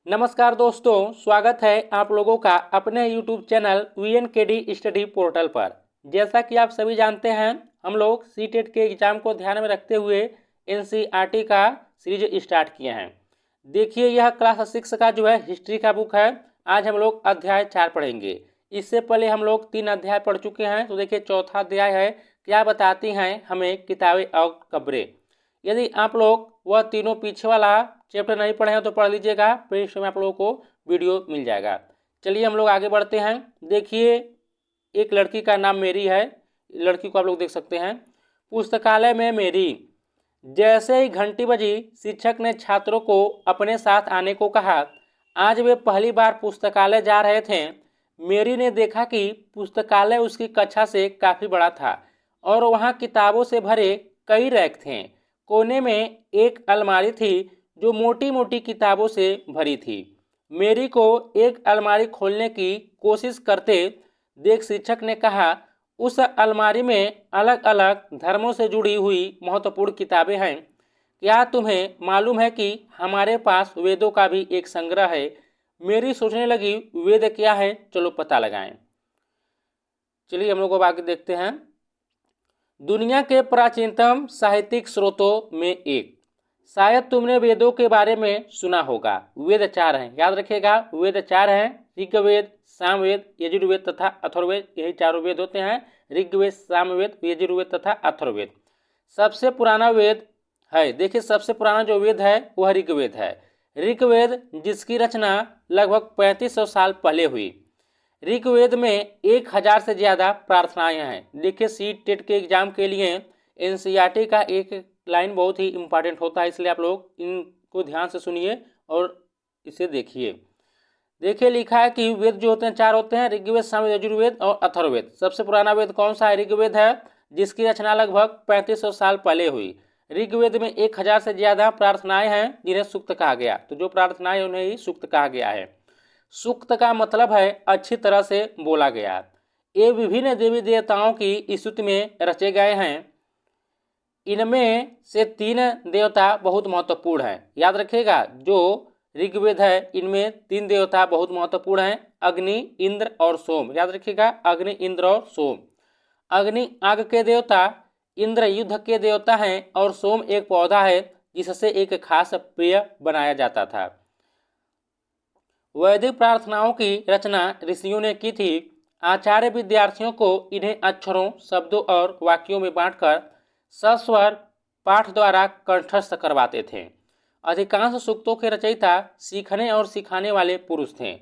नमस्कार दोस्तों, स्वागत है आप लोगों का अपने YouTube channel VNKD study portal पर। जैसा कि आप सभी जानते हैं, हम लोग सीटेट के एग्ज़ाम को ध्यान में रखते हुए NCERT का सीरीज स्टार्ट किए हैं। देखिए, यह क्लास 6 का जो है हिस्ट्री का बुक है। आज हम लोग अध्याय 4 पढ़ेंगे। इससे पहले हम लोग 3 अध्याय पढ़ चुके हैं। तो देखिए, चौथा अध्याय है क्या बताती हैं हमें किताबें और खबरें। यदि आप लोग वह तीनों पीछे वाला चैप्टर नहीं पढ़े हैं तो पढ़ लीजिएगा, फिर इसमें आप लोगों को वीडियो मिल जाएगा। चलिए हम लोग आगे बढ़ते हैं। देखिए, एक लड़की का नाम मेरी है। लड़की को आप लोग देख सकते हैं। पुस्तकालय में मेरी। जैसे ही घंटी बजी, शिक्षक ने छात्रों को अपने साथ आने को कहा। आज वे पहली बार पुस्तकालय जा रहे थे। मेरी ने देखा कि पुस्तकालय उसकी कक्षा से काफ़ी बड़ा था और वहाँ किताबों से भरे कई रैक थे। कोने में एक अलमारी थी जो मोटी मोटी किताबों से भरी थी। मेरी को एक अलमारी खोलने की कोशिश करते देख शिक्षक ने कहा, उस अलमारी में अलग अलग धर्मों से जुड़ी हुई महत्वपूर्ण किताबें हैं। क्या तुम्हें मालूम है कि हमारे पास वेदों का भी एक संग्रह है। मेरी सोचने लगी, वेद क्या है, चलो पता लगाएं। चलिए हम लोग अब आगे देखते हैं। दुनिया के प्राचीनतम साहित्यिक स्रोतों में एक। शायद तुमने वेदों के बारे में सुना होगा। वेद 4 हैं, याद रखिएगा। वेद 4 हैं, ऋग्वेद, सामवेद, यजुर्वेद तथा अथर्ववेद। यही चारों वेद होते हैं, ऋग्वेद, सामवेद, यजुर्वेद तथा अथर्ववेद। सबसे पुराना वेद है, देखिए सबसे पुराना जो वेद है वह ऋग्वेद है। ऋग्वेद जिसकी रचना लगभग 3500 साल पहले हुई। ऋग्वेद में 1000 से ज़्यादा प्रार्थनाएं हैं। देखिए, सीट टेट के एग्जाम के लिए NCERT का एक लाइन बहुत ही इम्पॉर्टेंट होता है, इसलिए आप लोग इनको ध्यान से सुनिए और इसे देखिए। देखिए, लिखा है कि वेद जो होते हैं 4 होते हैं, ऋग्वेद, सामवेद, यजुर्वेद और अथर्ववेद। सबसे पुराना वेद कौन सा है? ऋग्वेद है, जिसकी रचना लगभग 3500 साल पहले हुई। ऋग्वेद में 1000 से ज़्यादा प्रार्थनाएं हैं जिन्हें सूक्त कहा गया। तो जो प्रार्थनाएं उन्हें ही सूक्त कहा गया है। सूक्त का मतलब है अच्छी तरह से बोला गया। ये विभिन्न देवी देवताओं की स्तुति में रचे गए हैं। इनमें से 3 देवता बहुत महत्वपूर्ण हैं, याद रखिएगा। जो ऋग्वेद है इनमें 3 देवता बहुत महत्वपूर्ण हैं, अग्नि, इंद्र और सोम। याद रखिएगा, अग्नि, इंद्र और सोम। अग्नि आग के देवता, इंद्र युद्ध के देवता हैं और सोम एक पौधा है जिससे एक खास पेय बनाया जाता था। वैदिक प्रार्थनाओं की रचना ऋषियों ने की थी। आचार्य विद्यार्थियों को इन्हें अक्षरों, शब्दों और वाक्यों में बांटकर सस्वर पाठ द्वारा कंठस्थ करवाते थे। अधिकांश सूक्तों के रचयिता सीखने और सिखाने वाले पुरुष थे।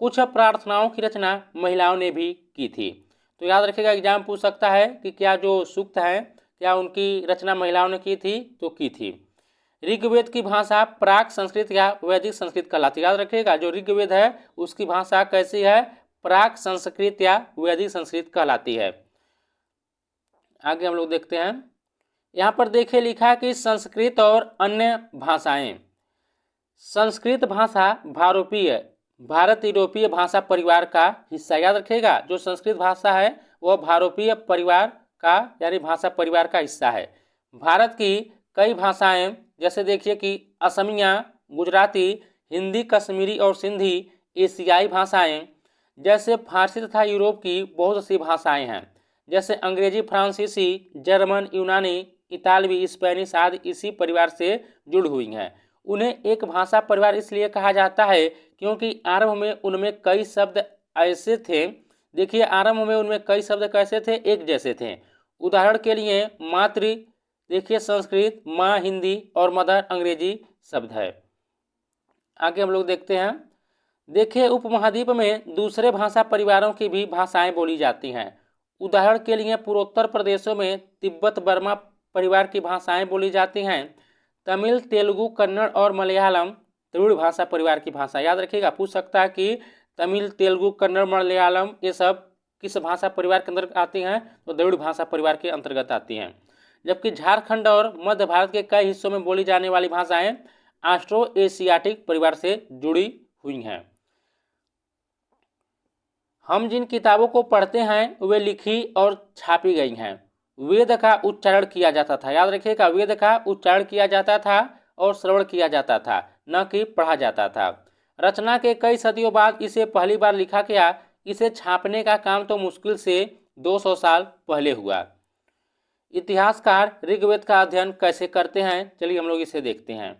कुछ प्रार्थनाओं की रचना महिलाओं ने भी की थी। तो याद रखिएगा, एग्जाम पूछ सकता है कि क्या जो सूक्त हैं क्या उनकी रचना महिलाओं ने की थी, तो की थी। ऋग्वेद की भाषा प्राक संस्कृत या वैदिक संस्कृत कहलाती है। याद रखिएगा, जो ऋग्वेद है उसकी भाषा कैसी है? प्राक संस्कृत या वैदिक संस्कृत कहलाती है। आगे हम लोग देखते हैं। यहाँ पर देखिए लिखा है कि संस्कृत और अन्य भाषाएं। संस्कृत भाषा भारत यूरोपीय भाषा परिवार का हिस्सा। याद रखिएगा, जो संस्कृत भाषा है वह भारतीय परिवार का यानी भाषा परिवार का हिस्सा है। भारत की कई भाषाएं, जैसे देखिए कि असमिया, गुजराती, हिंदी, कश्मीरी और सिंधी एशियाई भाषाएं। जैसे फारसी तथा यूरोप की बहुत सी भाषाएं हैं, जैसे अंग्रेजी, फ्रांसीसी, जर्मन, यूनानी, इतालवी, स्पेनिश आदि इसी परिवार से जुड़ी हुई हैं। उन्हें एक भाषा परिवार इसलिए कहा जाता है क्योंकि आरंभ में उनमें कई शब्द ऐसे थे। देखिए, आरंभ में उनमें कई शब्द कैसे थे? एक जैसे थे। उदाहरण के लिए मातृ देखिए संस्कृत, माँ हिंदी और मदर अंग्रेजी शब्द है। आगे हम लोग देखते हैं। देखिए, उपमहाद्वीप में दूसरे भाषा परिवारों की भी भाषाएं बोली जाती हैं। उदाहरण के लिए पूर्वोत्तर प्रदेशों में तिब्बत बर्मा परिवार की भाषाएं बोली जाती हैं। तमिल, तेलुगु, कन्नड़ और मलयालम द्रविड़ भाषा परिवार की भाषा। याद रखिएगा, पूछ सकता है कि तमिल, तेलुगु, कन्नड़, मलयालम ये सब किस भाषा परिवार के अंतर्गत आती हैं? तो द्रविड़ भाषा परिवार के अंतर्गत आती हैं। जबकि झारखंड और मध्य भारत के कई हिस्सों में बोली जाने वाली भाषाएं ऑस्ट्रो एशियाटिक परिवार से जुड़ी हुई हैं। हम जिन किताबों को पढ़ते हैं वे लिखी और छापी गई हैं। वेद का उच्चारण किया जाता था। याद रखिएगा, वेद का उच्चारण किया जाता था और श्रवण किया जाता था, न कि पढ़ा जाता था। रचना के कई सदियों बाद इसे पहली बार लिखा गया। इसे छापने का काम तो मुश्किल से 200 साल पहले हुआ। इतिहासकार ऋग्वेद का अध्ययन कैसे करते हैं, चलिए हम लोग इसे देखते हैं।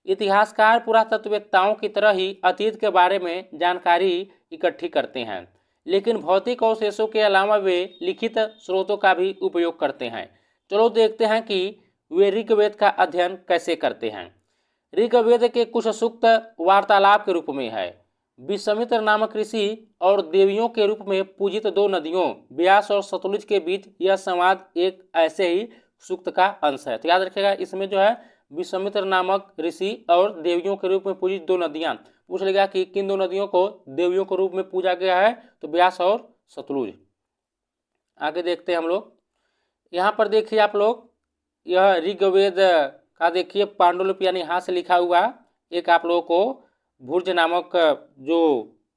इतिहासकार पुरातत्ववेत्ताओं की तरह ही अतीत के बारे में जानकारी इकट्ठी करते हैं, लेकिन भौतिक अवशेषों के अलावा वे लिखित स्रोतों का भी उपयोग करते हैं। चलो देखते हैं कि वे ऋग्वेद का अध्ययन कैसे करते हैं। ऋग्वेद के कुछ सूक्त वार्तालाप के रूप में है। विश्वामित्र नामक ऋषि और देवियों के रूप में पूजित दो नदियों ब्यास और सतलुज के बीच यह संवाद एक ऐसे ही सूक्त का अंश है। तो याद रखिएगा, इसमें जो है विश्वामित्र नामक ऋषि और देवियों के रूप में पूजित दो नदियां, पूछ लेगा कि किन दो नदियों को देवियों के रूप में पूजा गया है, तो ब्यास और सतलुज। आगे देखते हैं हम लोग। यहाँ पर देखिए आप लोग, यह ऋग्वेद का देखिए पांडुलिपि यानी हाथ से लिखा हुआ एक आप लोगों को भुर्ज नामक जो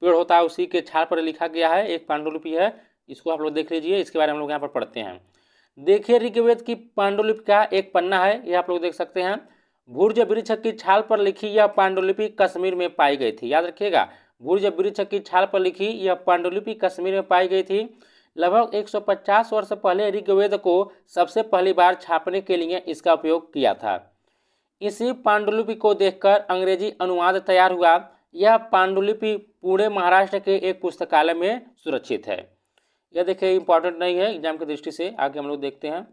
पेड़ होता है उसी के छाल पर लिखा गया है एक पांडुलिपि है। इसको आप लोग देख लीजिए, इसके बारे में हम लोग यहाँ पर पढ़ते हैं। देखिए ऋग्वेद की पांडुलिपि का एक पन्ना है, ये आप लोग देख सकते हैं। भुर्ज वृक्ष की छाल पर लिखी यह पांडुलिपि कश्मीर में पाई गई थी। याद रखिएगा, भुर्ज वृक्ष की छाल पर लिखी यह पांडुलिपि कश्मीर में पाई गई थी। लगभग 150 वर्ष पहले ऋग्वेद को सबसे पहली बार छापने के लिए इसका उपयोग किया था। इसी पांडुलिपि को देखकर अंग्रेजी अनुवाद तैयार हुआ। यह पांडुलिपि पुणे महाराष्ट्र के एक पुस्तकालय में सुरक्षित है। यह देखिए इंपॉर्टेंट नहीं है एग्जाम की दृष्टि से। आगे हम लोग देखते हैं।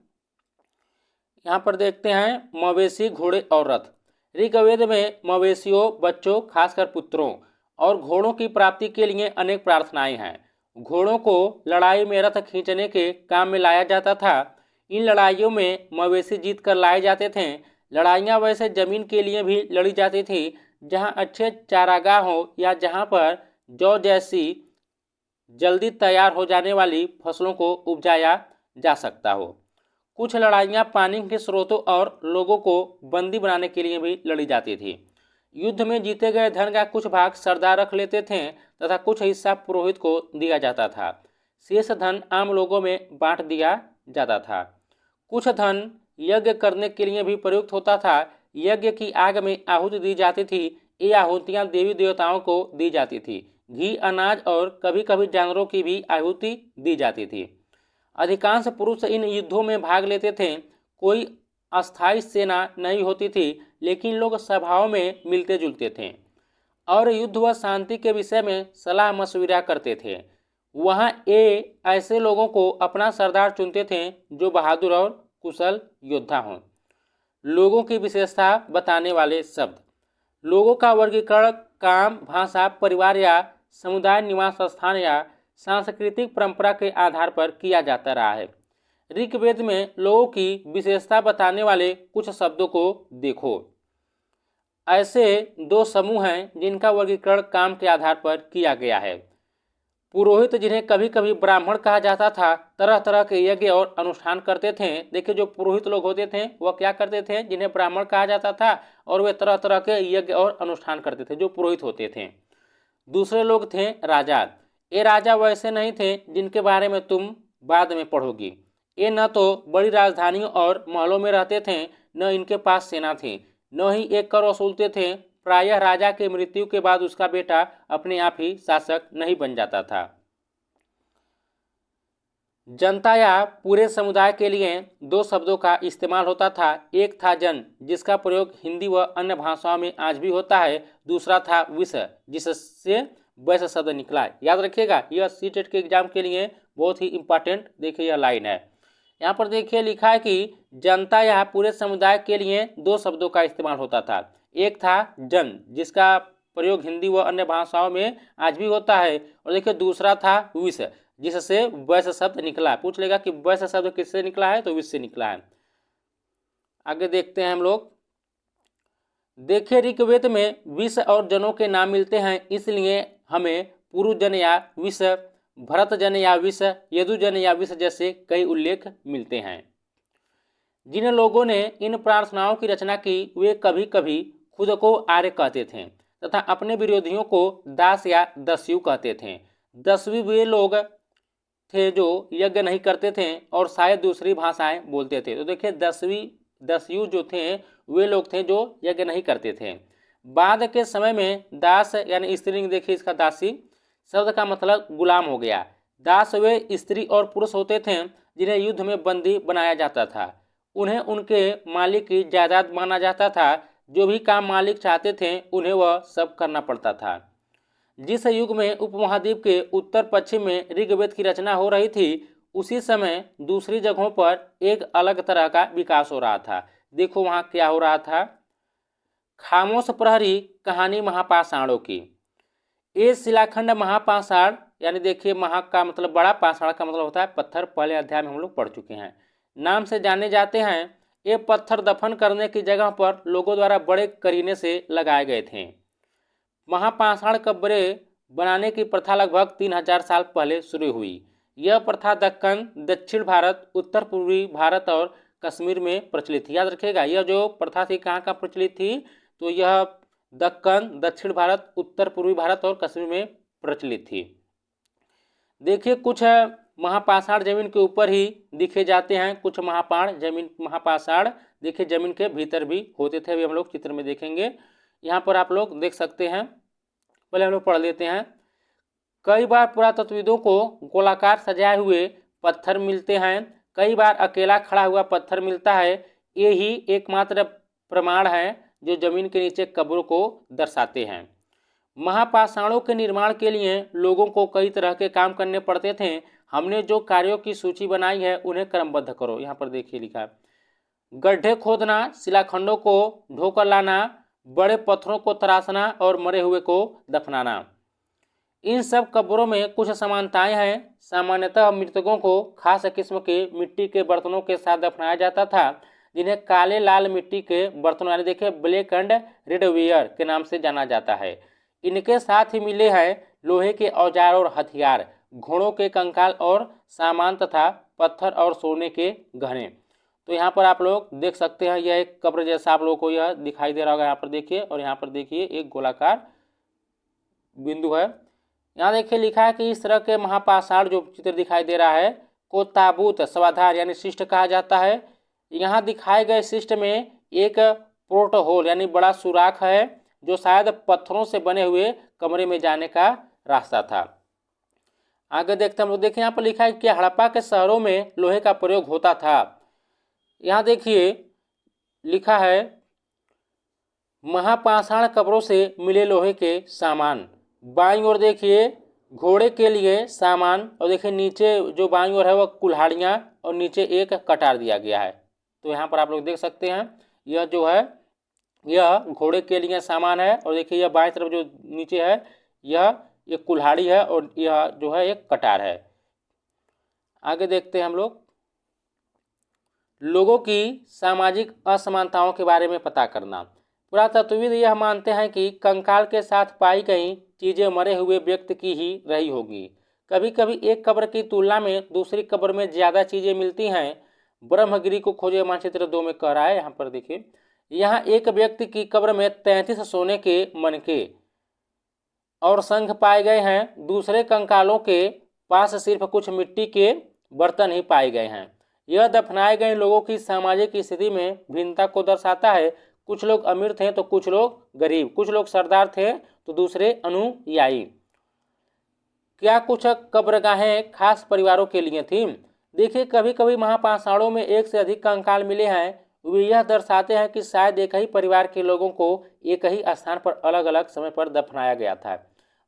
यहाँ पर देखते हैं मवेशी, घोड़े और रथ। ऋग्वेद में मवेशियों, बच्चों, खासकर पुत्रों और घोड़ों की प्राप्ति के लिए अनेक प्रार्थनाएं हैं। घोड़ों को लड़ाई में रथ खींचने के काम में लाया जाता था। इन लड़ाइयों में मवेशी जीत कर लाए जाते थे। लड़ाइयाँ वैसे जमीन के लिए भी लड़ी जाती थी जहाँ अच्छे चारागाह हो या जहाँ पर जौ जैसी जल्दी तैयार हो जाने वाली फसलों को उपजाया जा सकता हो। कुछ लड़ाइयाँ पानी के स्रोतों और लोगों को बंदी बनाने के लिए भी लड़ी जाती थी। युद्ध में जीते गए धन का कुछ भाग सरदार रख लेते थे तथा कुछ हिस्सा पुरोहित को दिया जाता था। शेष धन आम लोगों में बांट दिया जाता था। कुछ धन यज्ञ करने के लिए भी प्रयुक्त होता था। यज्ञ की आग में आहुति दी जाती थी। ये आहुतियाँ देवी देवताओं को दी जाती थी। घी, अनाज और कभी कभी जानवरों की भी आहुति दी जाती थी। अधिकांश पुरुष इन युद्धों में भाग लेते थे। कोई अस्थायी सेना नहीं होती थी, लेकिन लोग सभाओं में मिलते जुलते थे और युद्ध व शांति के विषय में सलाह मशविरा करते थे। वहाँ ये ऐसे लोगों को अपना सरदार चुनते थे जो बहादुर और कुशल योद्धा हों। लोगों की विशेषता बताने वाले शब्द। लोगों का वर्गीकरण काम, भाषा, परिवार या समुदाय, निवास स्थान या सांस्कृतिक परंपरा के आधार पर किया जाता रहा है। ऋग्वेद में लोगों की विशेषता बताने वाले कुछ शब्दों को देखो। ऐसे दो समूह हैं जिनका वर्गीकरण काम के आधार पर किया गया है। पुरोहित, जिन्हें कभी कभी ब्राह्मण कहा जाता था, तरह तरह के यज्ञ और अनुष्ठान करते थे। देखिए, जो पुरोहित लोग होते थे वह क्या करते थे, जिन्हें ब्राह्मण कहा जाता था, और वे तरह तरह के यज्ञ और अनुष्ठान करते थे, जो पुरोहित होते थे। दूसरे लोग थे राजा। ये राजा वैसे नहीं थे जिनके बारे में तुम बाद में पढ़ोगी। ये न तो बड़ी राजधानियों और महलों में रहते थे, न इनके पास सेना थी, न ही एक कर वसूलते थे। प्रायः राजा के मृत्यु के बाद उसका बेटा अपने आप ही शासक नहीं बन जाता था। जनता या पूरे समुदाय के लिए दो शब्दों का इस्तेमाल होता था। एक था जन, जिसका प्रयोग हिंदी व अन्य भाषाओं में आज भी होता है। दूसरा था विश्व, जिससे वैश्य शब्द निकला। याद रखिएगा, यह सीटेट के एग्जाम के लिए बहुत ही इंपॉर्टेंट देखिए यह लाइन है। यहाँ पर देखिए लिखा है कि जनता या पूरे समुदाय के लिए दो शब्दों का इस्तेमाल होता था। एक था जन, जिसका प्रयोग हिंदी व अन्य भाषाओं में आज भी होता है, और देखिए दूसरा था विश्व, जिससे वैश्य शब्द निकला। पूछ लेगा कि वैश्य शब्द किससे निकला है, तो विश्व से निकला है। आगे देखते हैं हम लोग। देखिए, ऋग्वेद में विश्व और जनों के नाम मिलते हैं, इसलिए हमें पुरुजन या विश्व, भरतजन या विश्व, यदुजन या विश्व जैसे कई उल्लेख मिलते हैं। जिन लोगों ने इन प्रार्थनाओं की रचना की वे कभी कभी खुद को आर्य कहते थे तथा अपने विरोधियों को दास या दस्यु कहते थे। दस्यु वे लोग थे जो यज्ञ नहीं करते थे और शायद दूसरी भाषाएं बोलते थे। तो देखिए, दस्यु जो थे वे लोग थे जो यज्ञ नहीं करते थे। बाद के समय में दास यानी स्त्रीलिंग, देखिए इसका दासी शब्द का मतलब गुलाम हो गया। दास वे स्त्री और पुरुष होते थे जिन्हें युद्ध में बंदी बनाया जाता था। उन्हें उनके मालिक की जायदाद माना जाता था। जो भी काम मालिक चाहते थे उन्हें वह सब करना पड़ता था। जिस युग में उपमहाद्वीप के उत्तर पश्चिम में ऋग्वेद की रचना हो रही थी, उसी समय दूसरी जगहों पर एक अलग तरह का विकास हो रहा था। देखो वहाँ क्या हो रहा था। खामोश प्रहरी कहानी महापाषाणों की। ये शिलाखंड महापाषाण यानी देखिए महा का मतलब बड़ा, पाषाण का मतलब होता है पत्थर। पहले अध्याय में हम लोग पढ़ चुके हैं। नाम से जाने जाते हैं। ये पत्थर दफन करने की जगह पर लोगों द्वारा बड़े करीने से लगाए गए थे। महापाषाण कब्रें बनाने की प्रथा लगभग 3000 साल पहले शुरू हुई। यह प्रथा दक्कन, दक्षिण भारत, उत्तर पूर्वी भारत और कश्मीर में प्रचलित थी। याद रखिएगा, यह जो प्रथा थी कहाँ कहाँ प्रचलित थी, तो यह दक्कन, दक्षिण भारत, उत्तर पूर्वी भारत और कश्मीर में प्रचलित थी। देखिए कुछ महापाषाण जमीन के ऊपर ही दिखे जाते हैं, कुछ महापाषाण देखिए जमीन के भीतर भी होते थे। अभी हम लोग चित्र में देखेंगे। यहाँ पर आप लोग देख सकते हैं। पहले हम लोग पढ़ लेते हैं। कई बार पुरातत्वविदों को गोलाकार सजाए हुए पत्थर मिलते हैं, कई बार अकेला खड़ा हुआ पत्थर मिलता है। ये ही एकमात्र प्रमाण है जो जमीन के नीचे कब्रों को दर्शाते हैं। महापाषाणों के निर्माण के लिए लोगों को कई तरह के काम करने पड़ते थे। हमने जो कार्यों की सूची बनाई है उन्हें क्रमबद्ध करो। यहाँ पर देखिए लिखा है, गड्ढे खोदना, शिलाखंडों को ढोकर लाना, बड़े पत्थरों को तराशना और मरे हुए को दफनाना। इन सब कब्रों में कुछ समानताएं हैं। सामान्यतः मृतकों को खास किस्म के मिट्टी के बर्तनों के साथ दफनाया जाता था, जिन्हें काले लाल मिट्टी के बर्तनों यानी देखिए ब्लैक एंड रेड वेयर के नाम से जाना जाता है। इनके साथ ही मिले हैं लोहे के औजार और हथियार, घोड़ों के कंकाल और सामान तथा पत्थर और सोने के गहने। तो यहाँ पर आप लोग देख सकते हैं, यह एक कब्र जैसा आप लोगों को यह दिखाई दे रहा होगा। यहाँ पर देखिए, और यहाँ पर देखिए एक गोलाकार बिंदु है। यहाँ देखिए लिखा है कि इस तरह के महापाषाण जो चित्र दिखाई दे रहा है को ताबूत स्वाधार यानी शिष्ट कहा जाता है। यहाँ दिखाए गए शिष्ट में एक पोर्ट होल यानी बड़ा सुराख है, जो शायद पत्थरों से बने हुए कमरे में जाने का रास्ता था। आगे देखते हम लोग। देखिए यहाँ पर लिखा है कि हड़प्पा के शहरों में लोहे का प्रयोग होता था। यहाँ देखिए लिखा है, महापाषाण कब्रों से मिले लोहे के सामान। बाईं ओर देखिए घोड़े के लिए सामान, और देखिए नीचे जो बाईं ओर है वह कुल्हाड़ियाँ और नीचे एक कटार दिया गया है। तो यहाँ पर आप लोग देख सकते हैं, यह जो है यह घोड़े के लिए सामान है, और देखिए यह बाईं तरफ जो नीचे है यह एक कुल्हाड़ी है और यह जो है एक कटार है। आगे देखते हैं हम लोग। लोगों की सामाजिक असमानताओं के बारे में पता करना। पुरातत्वविद यह मानते हैं कि कंकाल के साथ पाई गई चीजें मरे हुए व्यक्ति की ही रही होगी। कभी कभी एक कब्र की तुलना में दूसरी कब्र में ज्यादा चीजें मिलती हैं। ब्रह्मगिरी को खोजे मानचित्र 2 में कह रहा है। यहाँ पर देखिए, यहाँ एक व्यक्ति की कब्र में 33 सोने के मनके और शंख पाए गए हैं। दूसरे कंकालों के पास सिर्फ कुछ मिट्टी के बर्तन ही पाए गए हैं। यह दफनाए गए लोगों की सामाजिक स्थिति में भिन्नता को दर्शाता है। कुछ लोग अमीर थे तो कुछ लोग गरीब, कुछ लोग सरदार थे तो दूसरे अनुयायी। क्या कुछ कब्रगाहें खास परिवारों के लिए थीं? देखिए कभी कभी महापाषाणों में एक से अधिक कंकाल मिले हैं। वे यह दर्शाते हैं कि शायद एक ही परिवार के लोगों को एक ही स्थान पर अलग अलग समय पर दफनाया गया था।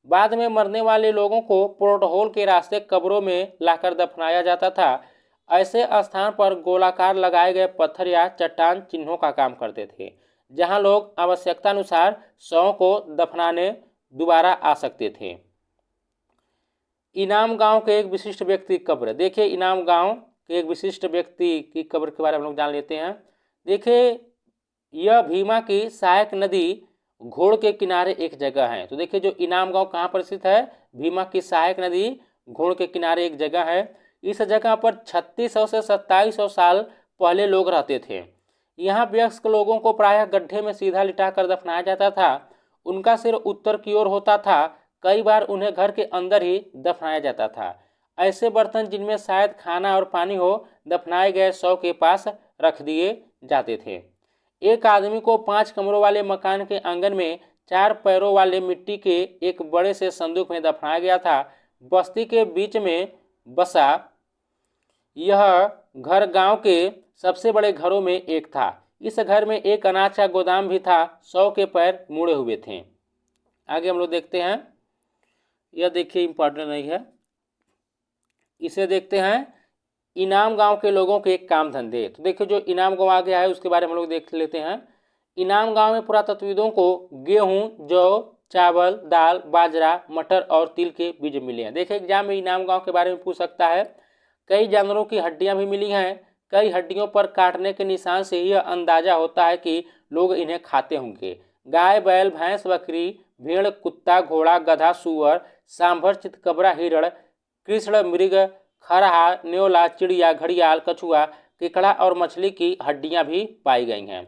बाद में मरने वाले लोगों को पोर्ट होल के रास्ते कब्रों में लाकर दफनाया जाता था। ऐसे स्थान पर गोलाकार लगाए गए पत्थर या चट्टान चिन्हों का काम करते थे, जहां लोग आवश्यकतानुसार शवों को दफनाने दोबारा आ सकते थे। इनाम गांव के एक विशिष्ट व्यक्ति की कब्र। देखिए इनाम गांव के एक विशिष्ट व्यक्ति की कब्र के बारे में हम लोग जान लेते हैं। देखिए यह भीमा की सहायक नदी घोड़ के किनारे एक जगह है। तो देखिए जो इनाम गांव कहाँ पर स्थित है, भीमा की सहायक नदी घोड़ के किनारे एक जगह है। इस जगह पर 3600 से 2700 साल पहले लोग रहते थे। यहाँ वयस्क लोगों को प्रायः गड्ढे में सीधा लिटाकर दफनाया जाता था। उनका सिर उत्तर की ओर होता था। कई बार उन्हें घर के अंदर ही दफनाया जाता था। ऐसे बर्तन जिनमें शायद खाना और पानी हो, दफनाए गए शव के पास रख दिए जाते थे। एक आदमी को 5 कमरों वाले मकान के आंगन में 4 पैरों वाले मिट्टी के एक बड़े से संदूक में दफनाया गया था। बस्ती के बीच में बसा यह घर गांव के सबसे बड़े घरों में एक था। इस घर में एक अनाज का गोदाम भी था। 100 के पैर मुड़े हुए थे। आगे हम लोग देखते हैं, यह देखिए इम्पोर्टेंट नहीं है, इसे देखते हैं। इनाम गांव के लोगों के काम धंधे। तो देखिए जो इनाम गांव आ गया है उसके बारे में हम लोग देख लेते हैं। इनाम गांव में पुरातत्वविदों को गेहूं, जौ, चावल, दाल, बाजरा, मटर और तिल के बीज मिले हैं। देखिए एग्जाम में इनाम गांव के बारे में पूछ सकता है। कई जानवरों की हड्डियां भी मिली हैं। कई हड्डियों पर काटने के निशान से यह अंदाजा होता है कि लोग इन्हें खाते होंगे। गाय, बैल, भैंस, बकरी, भेड़, कुत्ता, घोड़ा, गधा, सुअर, सांभर, चितकबरा, हिरण, कृष्ण मृग, खरहा, न्योला, चिड़िया, घड़ियाल, कछुआ, केकड़ा और मछली की हड्डियां भी पाई गई हैं।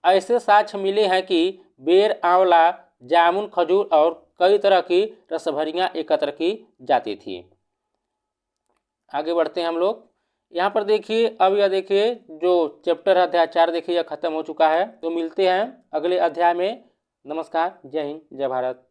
ऐसे साक्ष्य मिले हैं कि बेर, आंवला, जामुन, खजूर और कई तरह की रसभरियां एकत्र की जाती थी। आगे बढ़ते हैं हम लोग। यहाँ पर देखिए, अब यह देखिए जो चैप्टर अध्याय 4 देखिए यह खत्म हो चुका है। तो मिलते हैं अगले अध्याय में। नमस्कार, जय हिंद, जय भारत।